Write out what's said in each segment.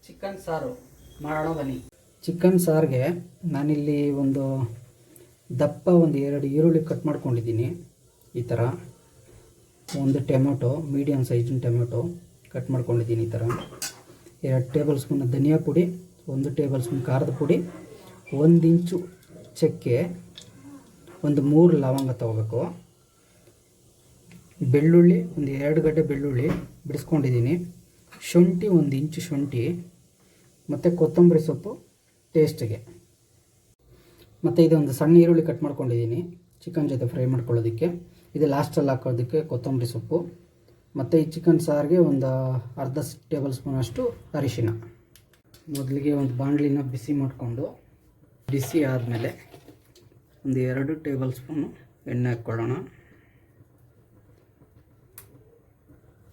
Chicken ಸಾರು ಮಾಡೋಣ ಬನ್ನಿ. ಚಿಕನ್ ಸಾರಿಗೆ ನಾನಿಲ್ಲಿ ಒಂದು ದಪ್ಪ ಒಂದು 2 ಈರುಳ್ಳಿ ಕಟ್ ಮಾಡ್ಕೊಂಡಿದ್ದೀನಿ. ಈ ಥರ ಒಂದು ಟೊಮೆಟೊ, ಮೀಡಿಯಮ್ ಸೈಜಿನ ಟೊಮೆಟೊ ಕಟ್ ಮಾಡ್ಕೊಂಡಿದ್ದೀನಿ. ಈ ಥರ 2 ಟೇಬಲ್ ಸ್ಪೂನ್ ಧನಿಯಾ ಪುಡಿ, 1 ಟೇಬಲ್ ಸ್ಪೂನ್ ಖಾರದ ಪುಡಿ, 1 ಇಂಚು ಚಕ್ಕೆ, ಒಂದು 3 ಲವಂಗ ತೊಗೋಬೇಕು. ಬೆಳ್ಳುಳ್ಳಿ ಒಂದು 2 ಗಡ್ಡೆ ಬೆಳ್ಳುಳ್ಳಿ ಬಿಡಿಸ್ಕೊಂಡಿದ್ದೀನಿ. ಶುಂಠಿ 1 ಇಂಚು ಶುಂಠಿ, ಮತ್ತು ಕೊತ್ತಂಬರಿ ಸೊಪ್ಪು ಟೇಸ್ಟಿಗೆ. ಮತ್ತು ಇದೊಂದು ಸಣ್ಣ ಈರುಳ್ಳಿ ಕಟ್ ಮಾಡ್ಕೊಂಡಿದ್ದೀನಿ ಚಿಕನ್ ಜೊತೆ ಫ್ರೈ ಮಾಡ್ಕೊಳ್ಳೋದಕ್ಕೆ. ಇದು ಲಾಸ್ಟಲ್ಲಿ ಹಾಕೋದಕ್ಕೆ ಕೊತ್ತಂಬರಿ ಸೊಪ್ಪು. ಮತ್ತು ಈ ಚಿಕನ್ ಸಾರಿಗೆ ಒಂದು ಅರ್ಧ ಟೇಬಲ್ ಸ್ಪೂನಷ್ಟು ಅರಿಶಿನ. ಮೊದಲಿಗೆ ಒಂದು ಬಾಣಲಿನ ಬಿಸಿ ಮಾಡಿಕೊಂಡು, ಬಿಸಿ ಆದಮೇಲೆ ಒಂದು 2 ಟೇಬಲ್ ಸ್ಪೂನು ಎಣ್ಣೆ ಹಾಕ್ಕೊಳ್ಳೋಣ.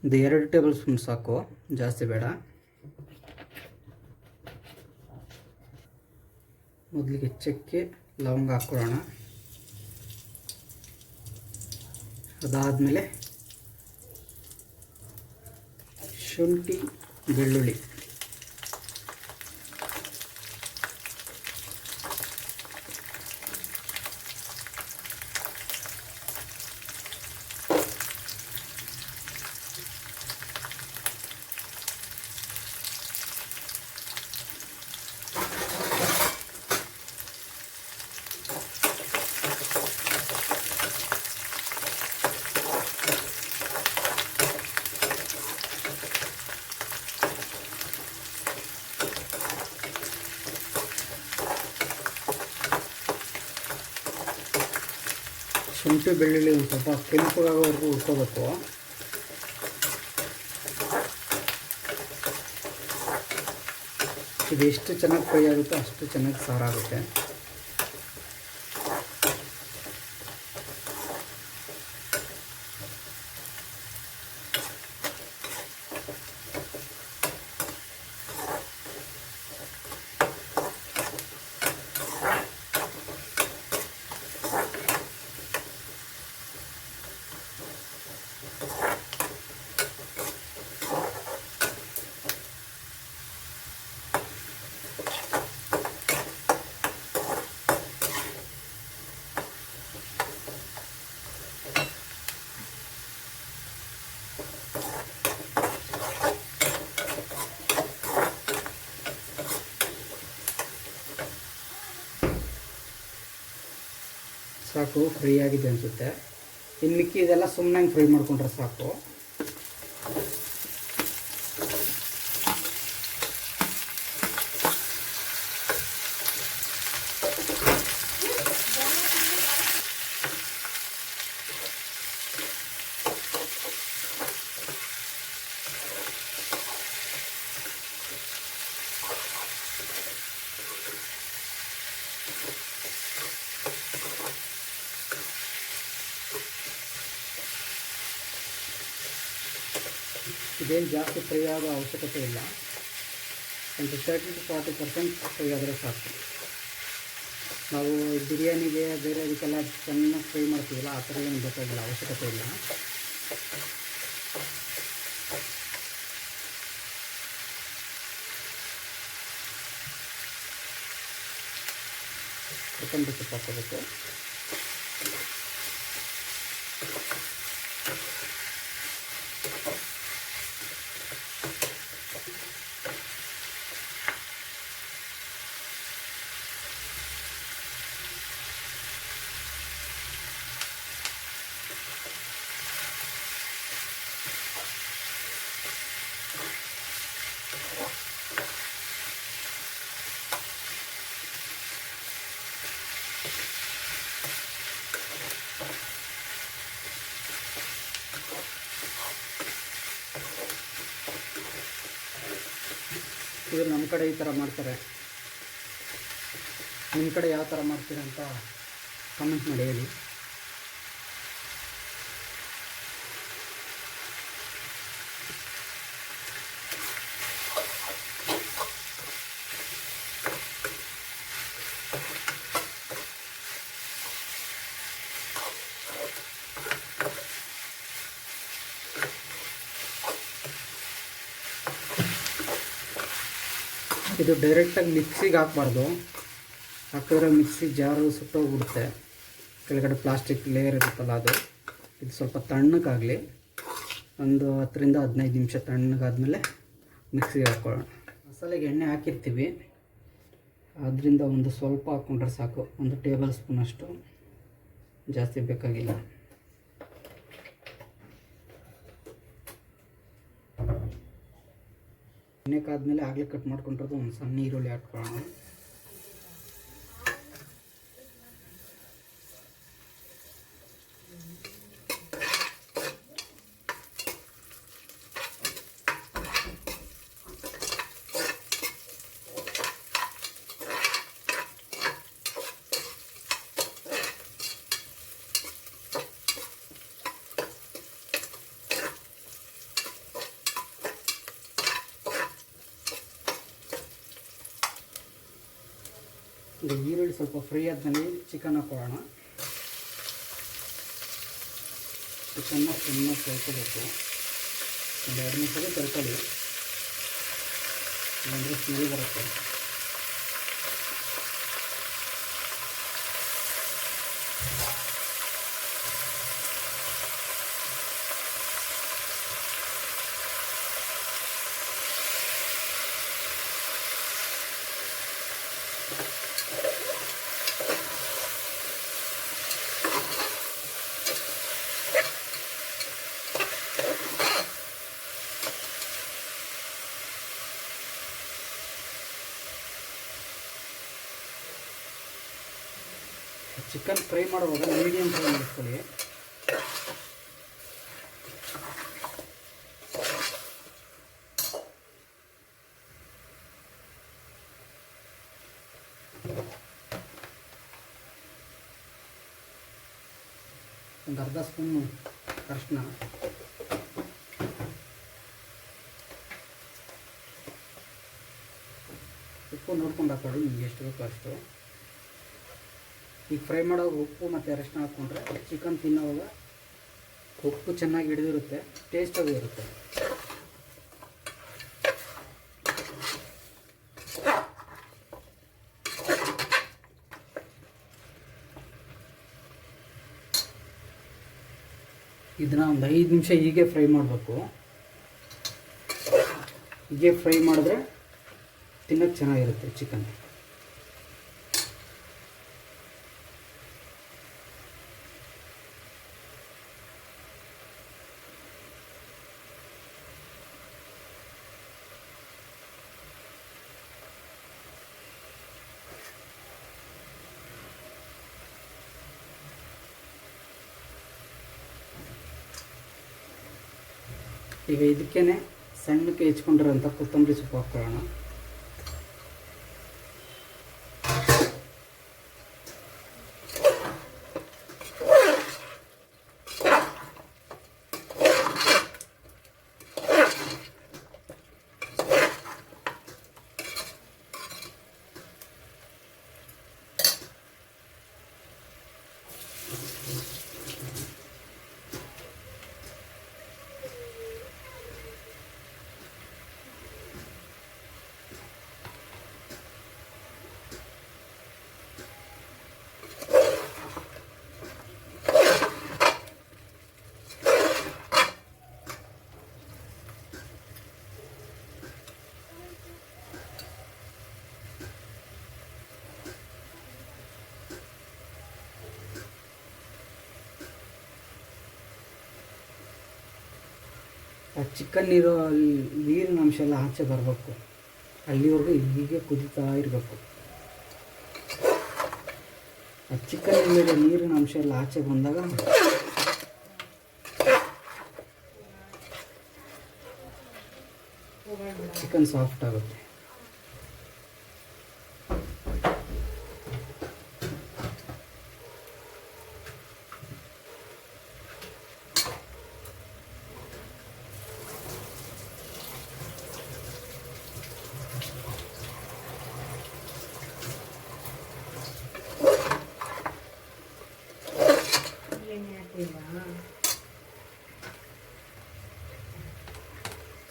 ಒಂದು 2 ಟೇಬಲ್ ಸ್ಪೂನ್ ಸಾಕು, ಜಾಸ್ತಿ ಬೇಡ. ಮೊದಲಿಗೆ ಚಕ್ಕೆ ಲವಂಗ ಹಾಕ್ಕೊಳ್ಳೋಣ. ಅದಾದಮೇಲೆ ಶುಂಠಿ ಬೆಳ್ಳುಳ್ಳಿ, ಶುಂಠಿ ಬೆಳ್ಳುಳ್ಳಿ ಒಂದು ಸ್ವಲ್ಪ ಕೆಂಪಗಾಗೋವರೆಗೂ ಹುರ್ಕೋಬೇಕು. ಇದು ಎಷ್ಟು ಚೆನ್ನಾಗಿ ಫ್ರೈ ಆಗುತ್ತೋ ಅಷ್ಟು ಚೆನ್ನಾಗಿ ಸಾರಾಗುತ್ತೆ. ಸಾಕು, ಫ್ರೈ ಆಗಿದೆ ಅನಿಸುತ್ತೆ. ಇನ್ನು ಮಿಕ್ಕಿ ಇದೆಲ್ಲ ಸುಮ್ಮನೆ ಫ್ರೈ ಮಾಡ್ಕೊಂಡ್ರೆ ಸಾಕು. ಇದೇನು ಜಾಸ್ತಿ ಫ್ರೈ ಆಗೋ ಅವಶ್ಯಕತೆ ಇಲ್ಲ. ಒಂದು 30 to 40% ಫ್ರೈ ಆದರೆ ಸಾಕು. ನಾವು ಬಿರಿಯಾನಿಗೆ ಬೇರೆ ಅದಕ್ಕೆಲ್ಲ ಚೆನ್ನಾಗಿ ಫ್ರೈ ಮಾಡ್ತೀವಲ್ಲ, ಆ ಥರ ಏನು ಬೇಕಾಗಿಲ್ಲ, ಅವಶ್ಯಕತೆ ಇಲ್ಲ. ಕೊತ್ತಂಬರಿ ಸೊಪ್ಪು ಹಾಕೋಬೇಕು. ಇದು ನಮ್ಮ ಕಡೆ ಈ ಥರ ಮಾಡ್ತಾರೆ. ನಿಮ್ಮ ಕಡೆ ಯಾವ ಥರ ಮಾಡ್ತೀರ ಅಂತ ಕಮೆಂಟ್ ಮಾಡಿ ಹೇಳಿ. ಇದು ಡೈರೆಕ್ಟಾಗಿ ಮಿಕ್ಸಿಗೆ ಹಾಕ್ಬಾರ್ದು, ಹಾಕಿದ್ರೆ ಮಿಕ್ಸಿ ಜಾರು ಸುಟ್ಟೋಗ್ಬಿಡುತ್ತೆ. ಕೆಳಗಡೆ ಪ್ಲಾಸ್ಟಿಕ್ ಲೇಯರ್ ಇರುತ್ತಲ್ಲ ಅದು. ಇದು ಸ್ವಲ್ಪ ತಣ್ಣಗಾಗಲಿ, ಒಂದು 10ರಿಂದ 15 ನಿಮಿಷ ತಣ್ಣಗಾದ್ಮೇಲೆ ಮಿಕ್ಸಿಗೆ ಹಾಕ್ಕೊಳ್ಳೋಣ. ಮಸಾಲೆಗೆ ಎಣ್ಣೆ ಹಾಕಿರ್ತೀವಿ, ಅದರಿಂದ ಒಂದು ಸ್ವಲ್ಪ ಹಾಕ್ಕೊಂಡ್ರೆ ಸಾಕು, 1 ಟೇಬಲ್ ಸ್ಪೂನಷ್ಟು, ಜಾಸ್ತಿ ಬೇಕಾಗಿಲ್ಲ. ಎಣ್ಣೆ ಕಾದ್ಮೇಲೆ ಆಗಲೇ ಕಟ್ ಮಾಡ್ಕೊಂಡಿರೋದು ಒಂದು ಸಣ್ಣ ಈರುಳ್ಳಿ ಹಾಕ್ಕೊಳ್ಳೋಣ. ಇದು ಈರುಳ್ಳಿ ಸ್ವಲ್ಪ ಫ್ರೈ ಆದಮೇಲೆ ಚಿಕನ್ ಹಾಕೊಳ್ಳೋಣ. ಚಿಕನ್ನ ಚೆನ್ನಾಗಿ ತೊಳ್ಕೊಬೇಕು, ಒಂದು 2 ನಿಮಿಷಕ್ಕೆ ತೊಳ್ಕೊಳ್ಳಿ, ಇಲ್ಲಾಂದರೆ ಸ್ಮೆಲ್ ಬರುತ್ತೆ. ಚಿಕನ್ ಫ್ರೈ ಮಾಡುವಾಗ ಮೀಡಿಯಮ್ ಫ್ರೈ ಮಾಡಿಸ್ಕೊಳ್ಳಿ. ಒಂದು ಅರ್ಧ ಸ್ಪೂನು ಅರಿಶಿನ, ಉಪ್ಪು ನೋಡ್ಕೊಂಡು ಹಾಕೊಳ್ಳಿ, ನಿಮ್ಗೆ ಎಷ್ಟು ಬೇಕೋ ಅಷ್ಟು. ಈಗ ಫ್ರೈ ಮಾಡೋವಾಗ ಉಪ್ಪು ಮತ್ತು ಅರಿಶಿನ ಹಾಕ್ಕೊಂಡ್ರೆ ಚಿಕನ್ ತಿನ್ನೋವಾಗ ಉಪ್ಪು ಚೆನ್ನಾಗಿ ಹಿಡಿದಿರುತ್ತೆ, ಟೇಸ್ಟಾಗೂ ಇರುತ್ತೆ. ಇದನ್ನ ಒಂದು 5 ನಿಮಿಷ ಹೀಗೆ ಫ್ರೈ ಮಾಡಬೇಕು. ಹೀಗೆ ಫ್ರೈ ಮಾಡಿದ್ರೆ ತಿನ್ನೋಕ್ಕೆ ಚೆನ್ನಾಗಿರುತ್ತೆ ಚಿಕನ್. ಈಗ ಇದಕ್ಕೇ ಸಣ್ಣಕ್ಕೆ ಹೆಚ್ಕೊಂಡಿರೋಂಥ ಕೊತ್ತಂಬರಿ ಸೊಪ್ಪು ಹಾಕ್ಕೊಳ್ಳೋಣ. ಆ ಚಿಕನ್ ಇರೋ ನೀರಿನ ಅಂಶ ಎಲ್ಲ ಆಚೆ ಬರಬೇಕು, ಅಲ್ಲಿವರೆಗೂ ಹೀಗೆ ಕುದೀತಾ ಇರಬೇಕು. ಆ ಚಿಕನ್ ಮೇಲೆ ನೀರಿನ ಅಂಶ ಎಲ್ಲ ಆಚೆ ಬಂದಾಗ ಚಿಕನ್ ಸಾಫ್ಟ್ ಆಗುತ್ತೆ.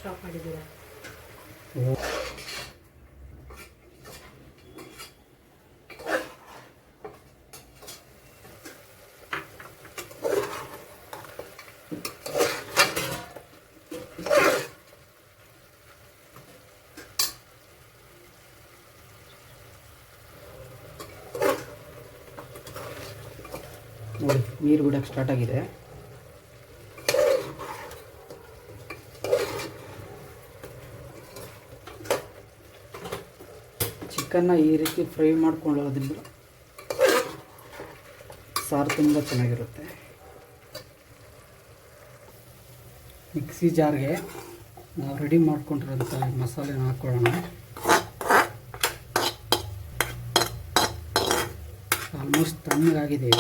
ಸ್ಟಾಪ್ ಮಾಡಿದ್ದೀರಾ? ನೋಡಿ ನೀರು ಬಿಡೋಕ್ಕೆ ಸ್ಟಾರ್ಟ್ ಆಗಿದೆ. ಚಿಕನ್ನ ಈ ರೀತಿ ಫ್ರೈ ಮಾಡ್ಕೊಳ್ಳೋದ್ರಿಂದ ಸಾರು ತುಂಬ ಚೆನ್ನಾಗಿರುತ್ತೆ. ಮಿಕ್ಸಿ ಜಾರ್ಗೆ ನಾವು ರೆಡಿ ಮಾಡ್ಕೊಂಡಿರೋಂಥ ಮಸಾಲೆನ ಹಾಕ್ಕೊಳ್ಳೋಣ. ಆಲ್ಮೋಸ್ಟ್ ತಣ್ಣಗಾಗಿದೆ.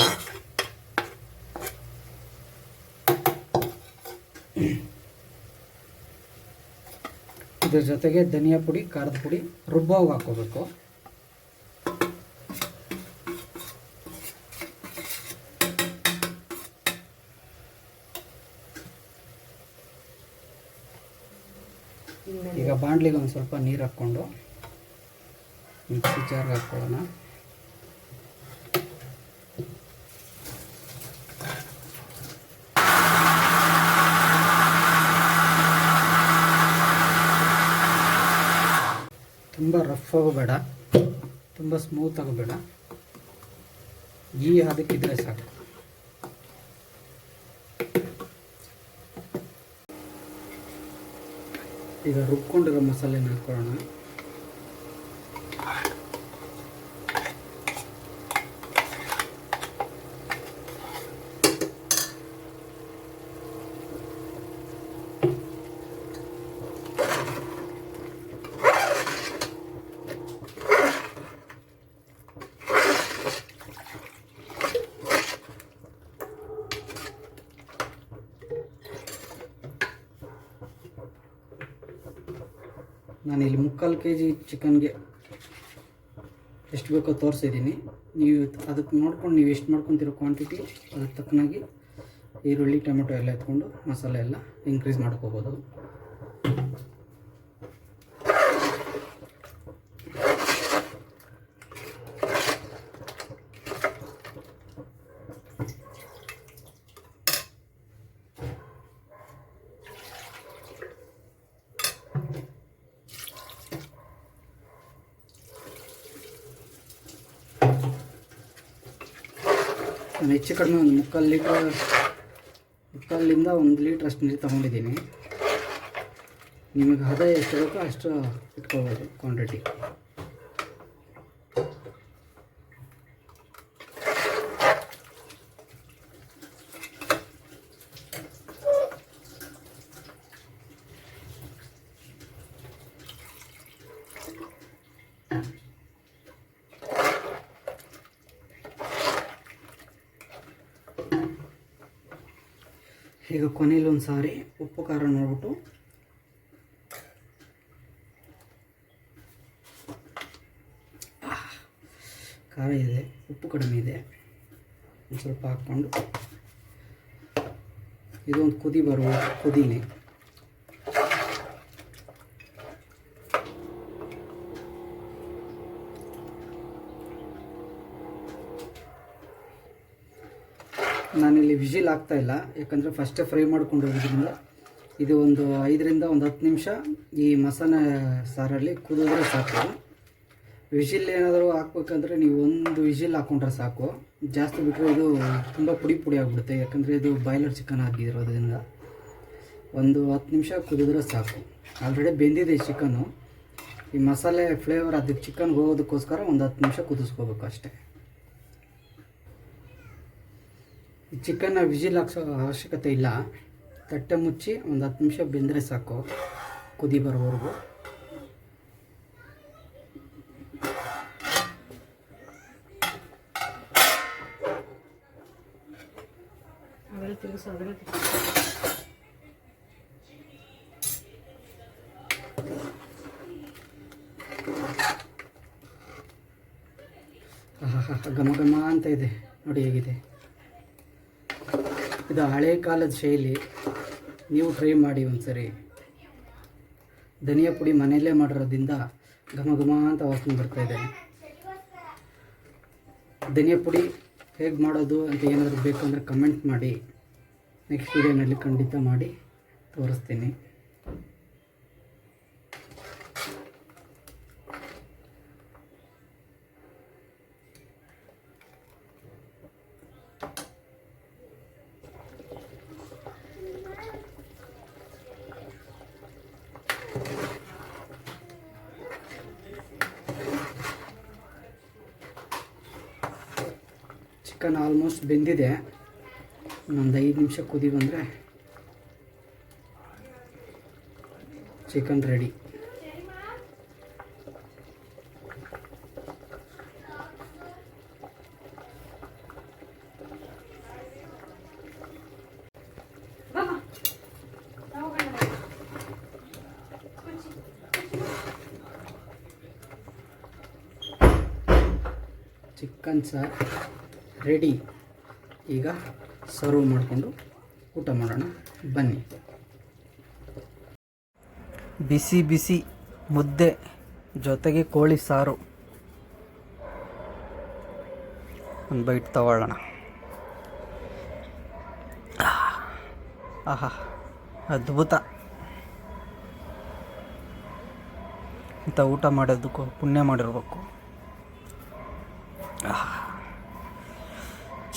ಇದ್ರ ಜೊತೆಗೆ ಧನಿಯಾ ಪುಡಿ, ಖಾರದ ಪುಡಿ ರುಬ್ಬಾಗಿ ಹಾಕ್ಕೋಬೇಕು. ಈಗ ಬಾಣಲಿಗೆ ಒಂದು ಸ್ವಲ್ಪ ನೀರು ಹಾಕ್ಕೊಂಡು ಮಿಕ್ಸಿ ಜಾರ್ಗೆ ಹಾಕ್ಕೊಳ್ಳೋಣ. ತುಂಬ ರಫ್ ಆಗೋಬೇಡ, ತುಂಬ ಸ್ಮೂತ್ ಆಗೋಬೇಡ, ಈ ಹದಕ್ಕಿದ್ರೆ ಸಾಕು. ಈಗ ರುಬ್ಕೊಂಡಿರೋ ಮಸಾಲೆನ ಹಾಕ್ಕೊಳ್ಳೋಣ. ನಾನಿಲ್ಲಿ 3/4 kg ಚಿಕನ್ಗೆ ಎಷ್ಟು ಬೇಕೋ ತೋರಿಸಿದ್ದೀನಿ. ನೀವು ಅದಕ್ಕೆ ನೋಡ್ಕೊಂಡು ನೀವು ಎಷ್ಟು ಮಾಡ್ಕೊತಿರೋ ಕ್ವಾಂಟಿಟಿ ಅದಕ್ಕೆ ತಕ್ಕನಾಗಿ ಈರುಳ್ಳಿ, ಟೊಮೆಟೊ ಎಲ್ಲ ಎತ್ಕೊಂಡು ಮಸಾಲೆ ಎಲ್ಲ ಇನ್ಕ್ರೀಸ್ ಮಾಡ್ಕೋಬೋದು. ನಾನು ಹೆಚ್ಚು ಕಡಿಮೆ ಒಂದು 3/4 ಲೀಟ್ರಿಂದ 1 ಲೀಟ್ರ್ ಅಷ್ಟು ನೀರು ತೊಗೊಂಡಿದ್ದೀನಿ. ನಿಮಗೆ ಹದ ಎಷ್ಟು ಬೇಕೋ ಅಷ್ಟು ಇಟ್ಕೋಬೋದು ಕ್ವಾಂಟಿಟಿ. ಈಗ ಕೊನೆಯಲ್ಲಿ ಒಂದು ಸಾರಿ ಉಪ್ಪು ಖಾರ ನೋಡ್ಬಿಟ್ಟು ಖಾರ ಇದೆ, ಉಪ್ಪು ಕಡಿಮೆ ಇದೆ, ಒಂದು ಸ್ವಲ್ಪ ಹಾಕ್ಕೊಂಡು ಇದೊಂದು ಕುದಿ ಬರುವ ಕುದಿನೇ. ನಾನಿಲ್ಲಿ ವಿಜಿಲ್ ಆಗ್ತಾಯಿಲ್ಲ, ಯಾಕಂದರೆ ಫಸ್ಟೇ ಫ್ರೈ ಮಾಡ್ಕೊಂಡಿರೋದ್ರಿಂದ ಇದು ಒಂದು 5ರಿಂದ 10 ನಿಮಿಷ ಈ ಮಸಾಲೆ ಸಾರಲ್ಲಿ ಕುದಿದ್ರೆ ಸಾಕು. ವಿಜಿಲ್ ಏನಾದರೂ ಹಾಕ್ಬೇಕಂದ್ರೆ ನೀವು ಒಂದು ವಿಜಿಲ್ ಹಾಕ್ಕೊಂಡ್ರೆ ಸಾಕು. ಜಾಸ್ತಿ ಬಿಟ್ಟರೆ ಇದು ತುಂಬ ಪುಡಿ ಆಗಿಬಿಡುತ್ತೆ, ಯಾಕಂದರೆ ಇದು ಬಾಯ್ಲರ್ ಚಿಕನ್ ಹಾಕಿರೋದ್ರಿಂದ ಒಂದು 10 ನಿಮಿಷ ಕುದಿದ್ರೆ ಸಾಕು. ಆಲ್ರೆಡಿ ಬೆಂದಿದೆ ಚಿಕನ್ನು. ಈ ಮಸಾಲೆ ಫ್ಲೇವರ್ ಅದಕ್ಕೆ ಚಿಕನ್ಗೆ ಹೋಗೋದಕ್ಕೋಸ್ಕರ ಒಂದು 10 ನಿಮಿಷ ಕುದಿಸ್ಕೋಬೇಕು ಅಷ್ಟೇ. ಈ ಚಿಕನ್ನ ವಿಜಿಲ್ ಹಾಕ್ಸೋ ಅವಶ್ಯಕತೆ ಇಲ್ಲ. ತಟ್ಟೆ ಮುಚ್ಚಿ ಒಂದು 10 ನಿಮಿಷ ಬೆಂದರೆ ಸಾಕು, ಕುದಿ ಬರೋವರೆಗೂ. ಘಮ ಘಮ ಅಂತ ಇದೆ ನೋಡಿ, ಹೇಗಿದೆ. ಇದು ಹಳೆ ಕಾಲದ ಶೈಲಿ, ನೀವು ಟ್ರೈ ಮಾಡಿ ಒಂದ್ಸರಿ. ಧನಿಯಾ ಪುಡಿ ಮನೆಯಲ್ಲೇ ಮಾಡಿರೋದ್ರಿಂದ ಘಮ ಘಮ ಅಂತ ವಾಸನೆ ಬರ್ತಾಯಿದೆ. ಧನಿಯಾ ಪುಡಿ ಹೇಗೆ ಮಾಡೋದು ಅಂತ ಏನಾದರೂ ಬೇಕಂದರೆ ಕಮೆಂಟ್ ಮಾಡಿ. ನೆಕ್ಸ್ಟ್ ವಿಡಿಯೋನಲ್ಲಿ ಖಂಡಿತ ಮಾಡಿ ತೋರಿಸ್ತೀನಿ. ಚಿಕನ್ ಆಲ್ಮೋಸ್ಟ್ ಬೆಂದಿದೆ. ಇನ್ನೊಂದು 5 ನಿಮಿಷ ಕುದಿ ಬಂದರೆ ಚಿಕನ್ ರೆಡಿ. ಚಿಕನ್ ಸಾರು ರೆಡಿ. ಈಗ ಸರ್ವ್ ಮಾಡಿಕೊಂಡು ಊಟ ಮಾಡೋಣ ಬನ್ನಿ. ಬಿಸಿ ಬಿಸಿ ಮುದ್ದೆ ಜೊತೆಗೆ ಕೋಳಿ ಸಾರು. ಒಂದು ಬೈಟ್ ತಗೊಳ್ಳೋಣ. ಆಹಾ, ಅದ್ಭುತ. ಇಂಥ ಊಟ ಮಾಡೋದಕ್ಕೂ ಪುಣ್ಯ ಮಾಡಿರ್ಬೇಕು.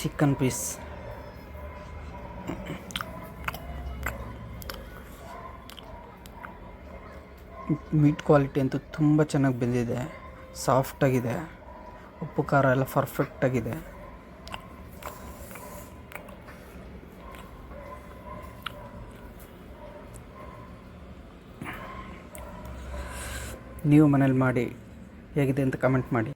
ಚಿಕನ್ ಪೀಸ್ ಮೀಟ್ ಕ್ವಾಲಿಟಿ ಅಂತೂ ತುಂಬ ಚೆನ್ನಾಗಿ ಬಂದಿದೆ. ಸಾಫ್ಟಾಗಿದೆ, ಉಪ್ಪು ಖಾರ ಎಲ್ಲ ಪರ್ಫೆಕ್ಟಾಗಿದೆ. ನೀವು ಮನೇಲಿ ಮಾಡಿ ಹೇಗಿದೆ ಅಂತ ಕಮೆಂಟ್ ಮಾಡಿ.